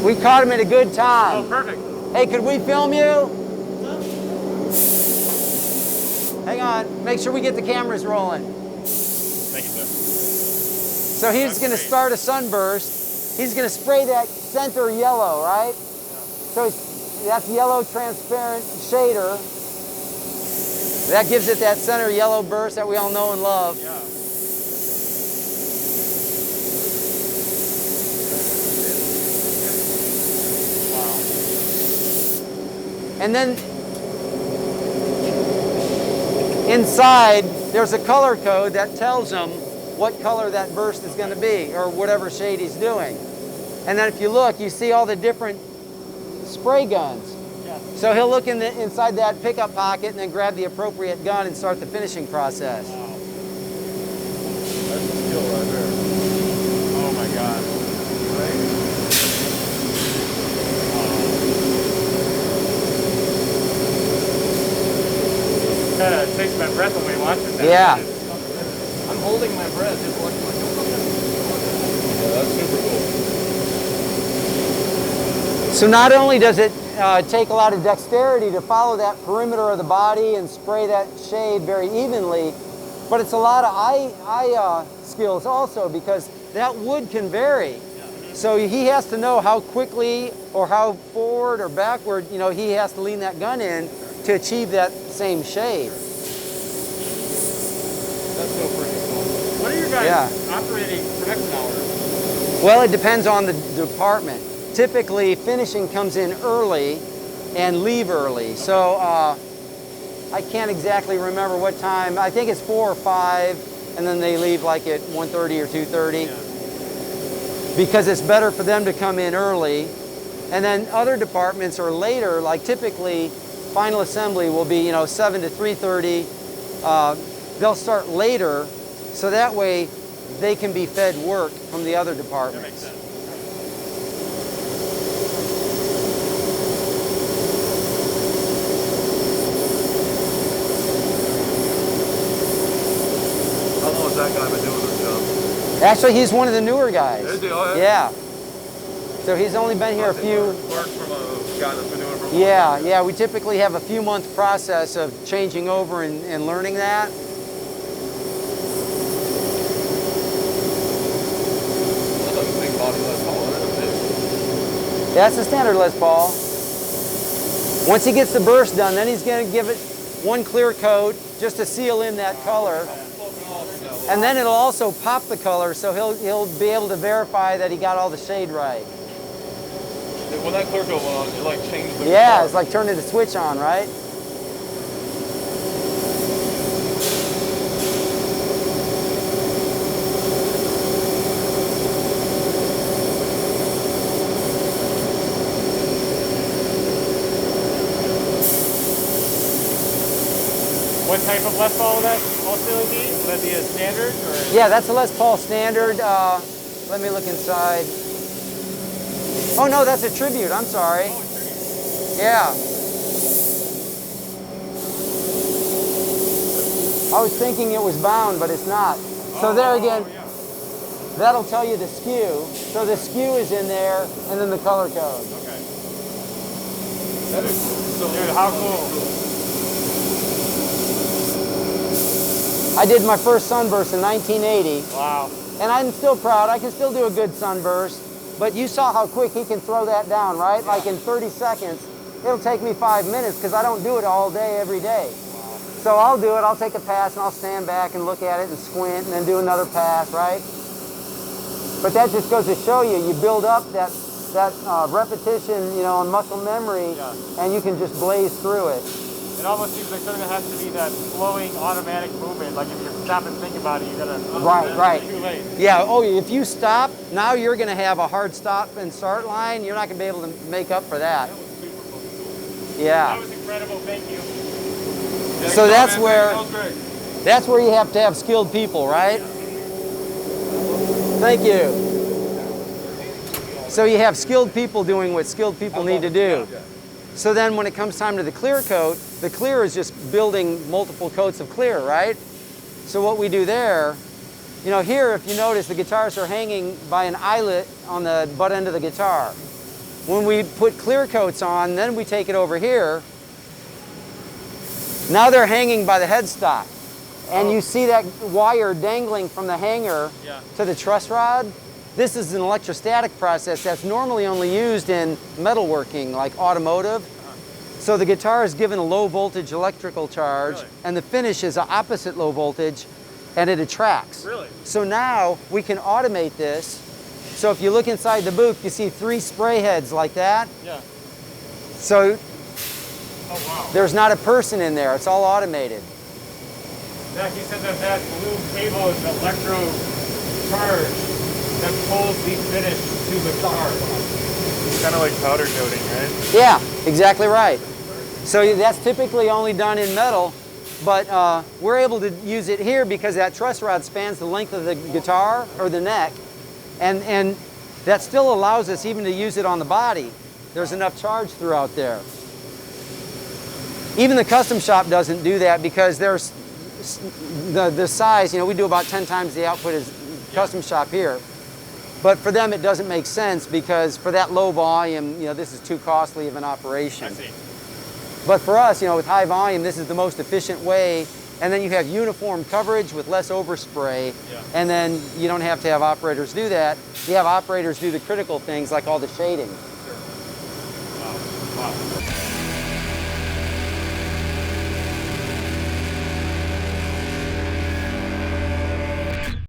We caught him at a good time. Oh, perfect. Hey, could we film you? Hang on, make sure we get the cameras rolling. Thank you, sir. So he's going to start a sunburst. He's going to spray that center yellow, right? So that's yellow transparent shader. That gives it that center yellow burst that we all know and love. Yeah. Wow. And then inside, there's a color code that tells him what color that burst is going to be, or whatever shade he's doing. And then if you look, you see all the different spray guns. Yeah. So he'll look inside that pickup pocket and then grab the appropriate gun and start the finishing process. Wow. That's a skill right there. Oh my God. Kind of takes my breath away watching that. Yeah. I'm holding my breath. Just watching. Yeah, that's super cool. So not only does it take a lot of dexterity to follow that perimeter of the body and spray that shade very evenly, but it's a lot of eye skills also, because that wood can vary. So he has to know how quickly or how forward or backward, you know, he has to lean that gun in to achieve that same shade. That's so freaking cool. What are your guys' operating production hours? Well, it depends on the department. Typically, finishing comes in early and leave early. So I can't exactly remember what time. I think it's 4 or 5, and then they leave like at 1:30 or 2:30. Yeah. Because it's better for them to come in early. And then other departments are later, like typically final assembly will be, 7 to 3:30. They'll start later, so that way they can be fed work from the other departments. That makes sense. How long has that guy been doing this job? Actually, he's one of the newer guys. Is he? Oh, Yeah. So he's only been here a few. Learned from a guy that's been doing it for a long time. Yeah. We typically have a few month process of changing over and learning that. That's like a big body Les Paul, isn't it? That's the standard Les Paul. Once he gets the burst done, then he's going to give it one clear coat just to seal in that color. And then it'll also pop the color, so he'll be able to verify that he got all the shade right. When that clear coat went on, it like changed the Yeah, color. it's like turning the switch on, right? What type of Les Paul will that also be? Will that be a standard? Or? Yeah, that's a Les Paul standard. Let me look inside. Oh no, that's a tribute, I'm sorry. Oh, it's tribute. Yeah. I was thinking it was bound, but it's not. So there again, that'll tell you the skew. So the skew is in there, and then the color code. Okay. That is cool. Dude, how cool. I did my first sunburst in 1980. Wow. And I'm still proud. I can still do a good sunburst. But you saw how quick he can throw that down, right? Like in 30 seconds. It'll take me 5 minutes because I don't do it all day, every day. So I'll do it. I'll take a pass and I'll stand back and look at it and squint and then do another pass, right? But that just goes to show you, you build up that repetition, and muscle memory, and you can just blaze through it. It almost seems like something that has to be that flowing automatic movement. Like if you stop and think about it, you gotta. Right. Too late. Yeah. Oh, if you stop, now you're going to have a hard stop and start line. You're not going to be able to make up for that. That was super fucking cool. Yeah. That was incredible. Thank you. So that's where you have to have skilled people, right? Thank you. So you have skilled people doing what skilled people need to do. So then when it comes time to the clear coat, the clear is just building multiple coats of clear, right? So what we do there, here if you notice the guitars are hanging by an eyelet on the butt end of the guitar. When we put clear coats on, then we take it over here. Now they're hanging by the headstock. And you see that wire dangling from the hanger to the truss rod? This is an electrostatic process that's normally only used in metalworking, like automotive. So the guitar is given a low voltage electrical charge, and the finish is an opposite low voltage, and it attracts. Really? So now we can automate this. So if you look inside the booth, you see 3 spray heads like that. Yeah. So Oh, wow. there's not a person in there, it's all automated. Zach, you said that blue cable is an electro charge that pulls the finish to the car. It's kind of like powder coating, right? Yeah, exactly right. So that's typically only done in metal, but we're able to use it here because that truss rod spans the length of the guitar or the neck, and that still allows us even to use it on the body. There's enough charge throughout there. Even the custom shop doesn't do that because there's the size, you know, we do about 10 times the output as custom shop here. But for them it doesn't make sense because for that low volume, you know, this is too costly of an operation. I see. But for us, you know, with high volume, this is the most efficient way. And then you have uniform coverage with less overspray. And then you don't have to have operators do that. You have operators do the critical things like all the shading. Wow.